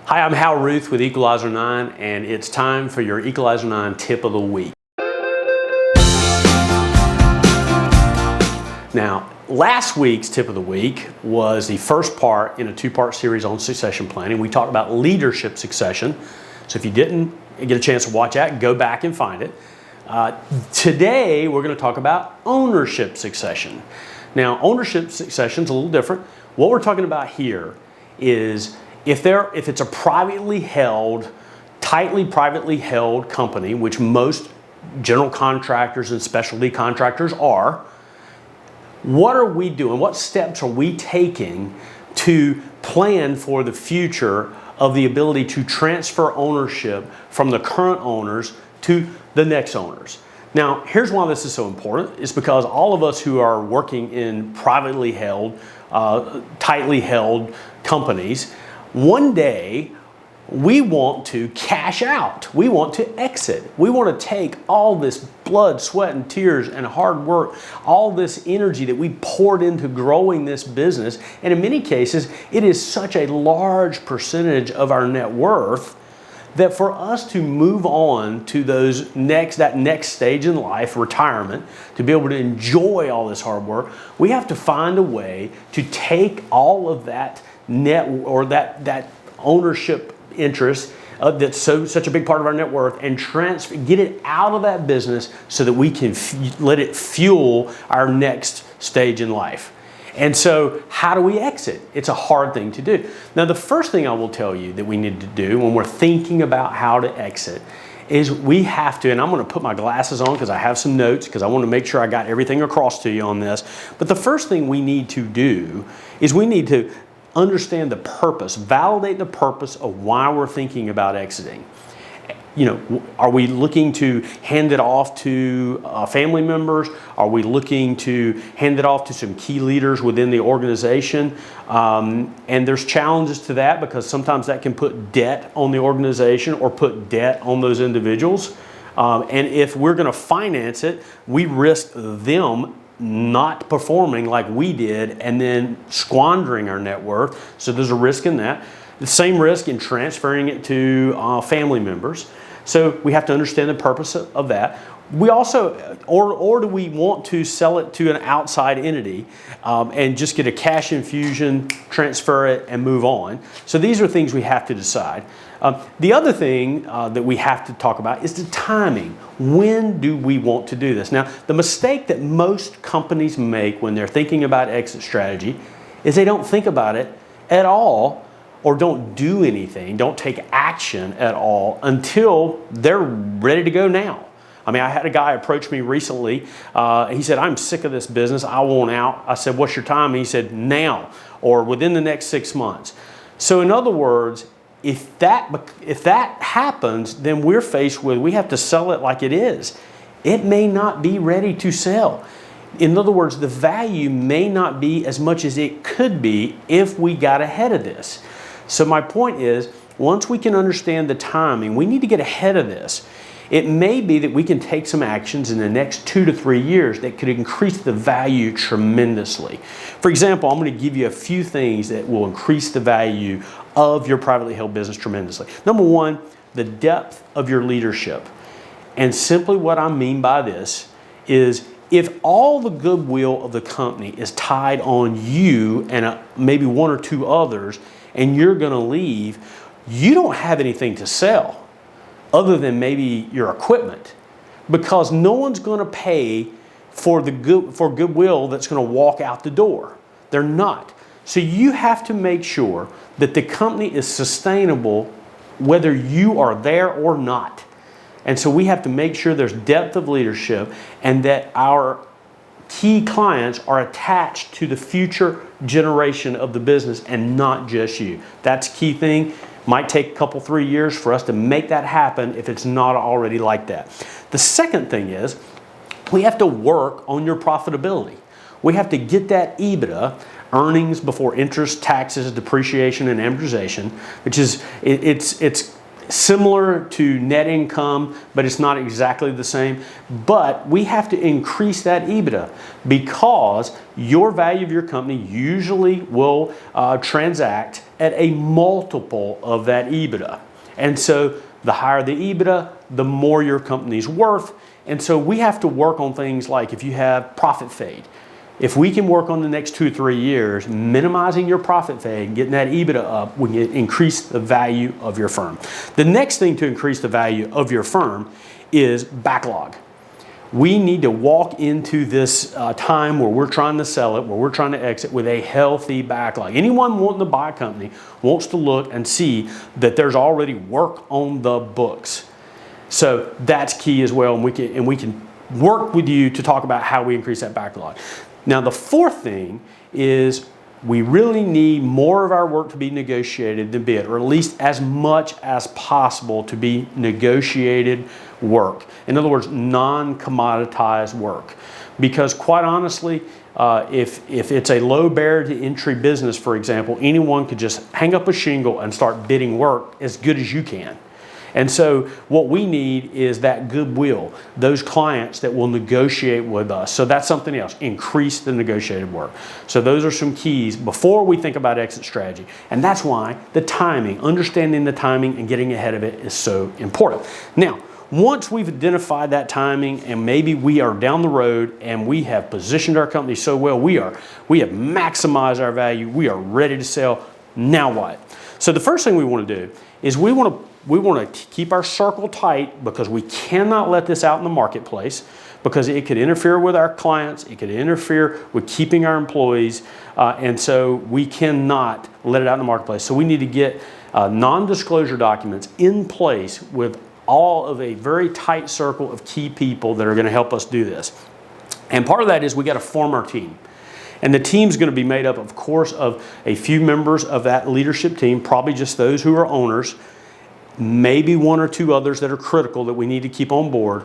Hi, I'm Hal Ruth with Equalizer 9, and it's time for your Equalizer 9 tip of the week. Now, last week's tip of the week was the first part in a two-part series on succession planning. We talked about leadership succession. So if you didn't get a chance to watch that, go back and find it. Today, we're going to talk about ownership succession. Now, ownership succession is a little different. What we're talking about here is if it's a privately held, tightly privately held company, which most general contractors and specialty contractors are, what are we doing? What steps are we taking to plan for the future of the ability to transfer ownership from the current owners to the next owners? Now, here's why this is so important. It's because all of us who are working in privately held, tightly held companies, one day we want to cash out. We want to exit. We want to take all this blood, sweat, and tears and hard work, all this energy that we poured into growing this business, and in many cases, it is such a large percentage of our net worth that for us to move on to that next stage in life, retirement, to be able to enjoy all this hard work, we have to find a way to take all of that that ownership interest that's such a big part of our net worth and get it out of that business so that we can let it fuel our next stage in life. And so how do we exit? It's a hard thing to do. Now, the first thing I will tell you that we need to do when we're thinking about how to exit is we have to, and I'm going to put my glasses on because I have some notes because I want to make sure I got everything across to you on this. But the first thing we need to do is we need to understand the purpose, validate the purpose of why we're thinking about exiting. You know, are we looking to hand it off to family members? Are we looking to hand it off to some key leaders within the organization? And there's challenges to that because sometimes that can put debt on the organization or put debt on those individuals. And if we're going to finance it, we risk them not performing like we did and then squandering our net worth. So there's a risk in that. The same risk in transferring it to family members. So we have to understand the purpose of that. We also, or do we want to sell it to an outside entity and just get a cash infusion, transfer it, and move on? So these are things we have to decide. The other thing that we have to talk about is the timing. When do we want to do this? Now, the mistake that most companies make when they're thinking about exit strategy is they don't think about it at all or don't do anything, don't take action at all until they're ready to go now. I mean, I had a guy approach me recently. He said, I'm sick of this business. I want out. I said, what's your time? And he said, now, or within the next 6 months. So in other words, if that happens, then we're faced with, we have to sell it like it is. It may not be ready to sell. In other words, the value may not be as much as it could be if we got ahead of this. So my point is, once we can understand the timing, we need to get ahead of this. It may be that we can take some actions in the next 2 to 3 years that could increase the value tremendously. For example, I'm going to give you a few things that will increase the value of your privately held business tremendously. Number one, the depth of your leadership. And simply what I mean by this is if all the goodwill of the company is tied on you and maybe 1 or 2 others, and you're going to leave, you don't have anything to sell other than maybe your equipment, because no one's going to pay for goodwill that's going to walk out the door. They're not. So you have to make sure that the company is sustainable whether you are there or not. And so we have to make sure there's depth of leadership and that our key clients are attached to the future generation of the business and not just you. That's a key thing. Might take a couple, 3 years for us to make that happen if it's not already like that. The second thing is we have to work on your profitability. We have to get that EBITDA, earnings before interest, taxes, depreciation, and amortization, which is, it's similar to net income, but it's not exactly the same. But we have to increase that EBITDA because your value of your company usually will transact at a multiple of that EBITDA. And so the higher the EBITDA, the more your company's worth. And so we have to work on things like if you have profit fade. If we can work on the next 2 or 3 years, minimizing your profit fade, getting that EBITDA up, we can increase the value of your firm. The next thing to increase the value of your firm is backlog. We need to walk into this time where we're trying to sell it, where we're trying to exit with a healthy backlog. Anyone wanting to buy a company wants to look and see that there's already work on the books. So that's key as well, and we can work with you to talk about how we increase that backlog. Now, the fourth thing is we really need more of our work to be negotiated than bid, or at least as much as possible to be negotiated work. In other words, non-commoditized work. Because quite honestly, if it's a low barrier to entry business, for example, anyone could just hang up a shingle and start bidding work as good as you can. And so what we need is that goodwill, those clients that will negotiate with us. So that's something else, increase the negotiated work. So those are some keys before we think about exit strategy. And that's why the timing, understanding the timing and getting ahead of it is so important. Now, once we've identified that timing and maybe we are down the road and we have positioned our company so well, we have maximized our value, we are ready to sell, now what? So the first thing we want to do is we want to keep our circle tight because we cannot let this out in the marketplace because it could interfere with our clients, it could interfere with keeping our employees, and so we cannot let it out in the marketplace. So we need to get non-disclosure documents in place with all of a very tight circle of key people that are going to help us do this. And part of that is we got to form our team. And the team's going to be made up, of course, of a few members of that leadership team, probably just those who are owners, maybe 1 or 2 others that are critical that we need to keep on board.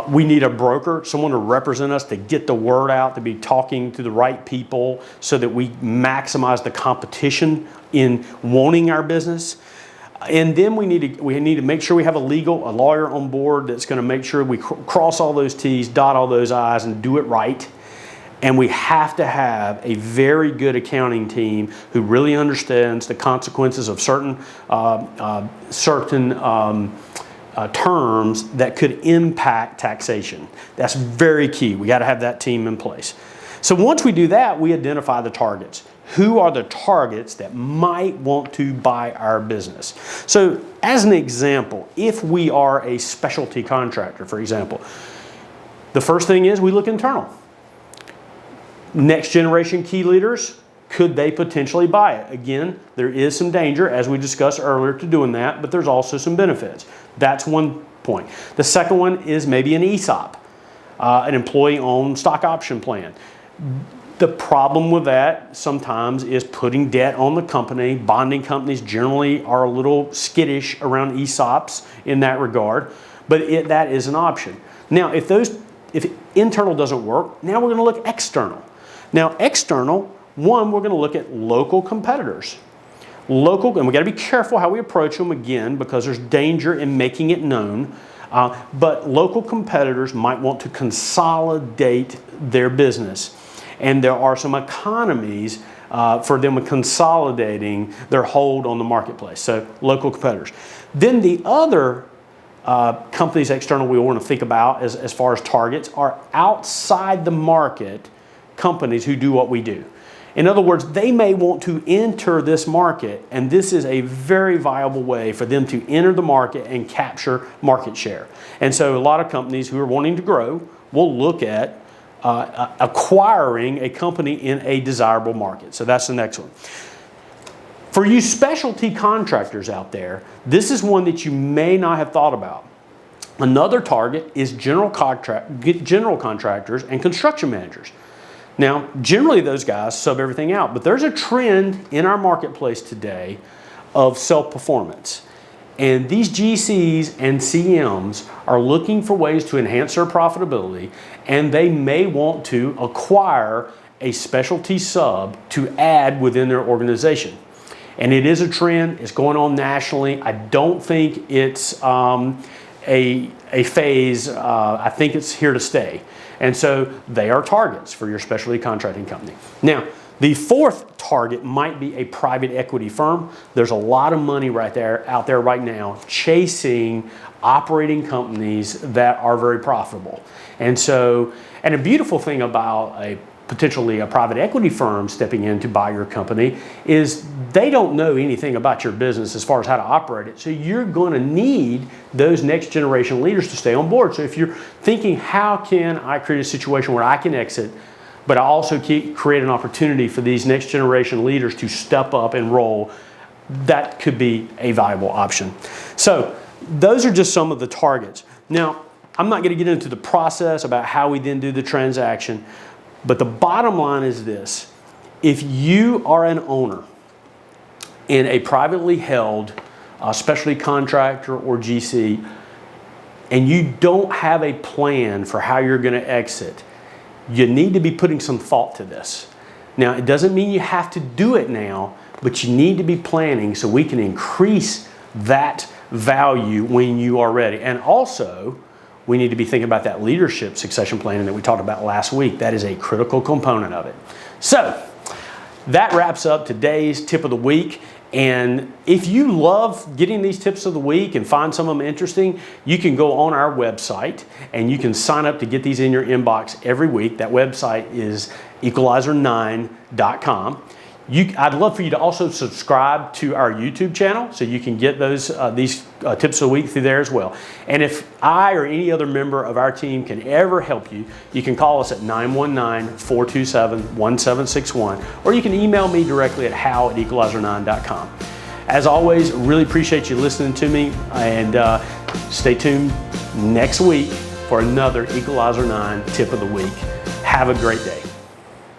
We need a broker, someone to represent us, to get the word out, to be talking to the right people so that we maximize the competition in wanting our business. And then we need to make sure we have a lawyer on board that's going to make sure we cross all those T's, dot all those I's, and do it right. And we have to have a very good accounting team who really understands the consequences of certain terms that could impact taxation. That's very key. We got to have that team in place. So once we do that, we identify the targets. Who are the targets that might want to buy our business? So as an example, if we are a specialty contractor, for example, the first thing is we look internal. Next generation key leaders, could they potentially buy it? Again, there is some danger, as we discussed earlier, to doing that, but there's also some benefits. That's one point. The second one is maybe an ESOP, an employee-owned stock option plan. The problem with that sometimes is putting debt on the company. Bonding companies generally are a little skittish around ESOPs in that regard, but that is an option. Now, if internal doesn't work, now we're going to look external. Now, external, one, we're going to look at local competitors. And we got to be careful how we approach them again because there's danger in making it known. But local competitors might want to consolidate their business. And there are some economies for them consolidating their hold on the marketplace. So local competitors. Then the other companies external we want to think about as far as targets are outside the market companies who do what we do. In other words, they may want to enter this market, and this is a very viable way for them to enter the market and capture market share. And so a lot of companies who are wanting to grow will look at acquiring a company in a desirable market. So that's the next one. For you specialty contractors out there, this is one that you may not have thought about. Another target is general contractors and construction managers. Now, generally those guys sub everything out, but there's a trend in our marketplace today of self-performance. And these GCs and CMs are looking for ways to enhance their profitability, and they may want to acquire a specialty sub to add within their organization. And it is a trend. It's going on nationally. I don't think it's a phase. I think it's here to stay. And so they are targets for your specialty contracting company. Now, the fourth target might be a private equity firm. There's a lot of money out there right now chasing operating companies that are very profitable. And a beautiful thing about potentially a private equity firm stepping in to buy your company is they don't know anything about your business as far as how to operate it. So you're going to need those next generation leaders to stay on board. So if you're thinking, how can I create a situation where I can exit, but I also create an opportunity for these next generation leaders to step up and roll, that could be a viable option. So those are just some of the targets. Now, I'm not going to get into the process about how we then do the transaction, but the bottom line is this. If you are an owner in a privately held specialty contractor or GC, and you don't have a plan for how you're going to exit, you need to be putting some thought to this. Now, it doesn't mean you have to do it now, but you need to be planning so we can increase that value when you are ready. And also, we need to be thinking about that leadership succession planning that we talked about last week. That is a critical component of it. So that wraps up today's tip of the week. And if you love getting these tips of the week and find some of them interesting, you can go on our website and you can sign up to get these in your inbox every week. That website is equalizer9.com. I'd love for you to also subscribe to our YouTube channel so you can get these tips of the week through there as well. And if I or any other member of our team can ever help you, you can call us at 919-427-1761, or you can email me directly at how@equalizer9.com. As always, really appreciate you listening to me, and stay tuned next week for another Equalizer 9 tip of the week. Have a great day.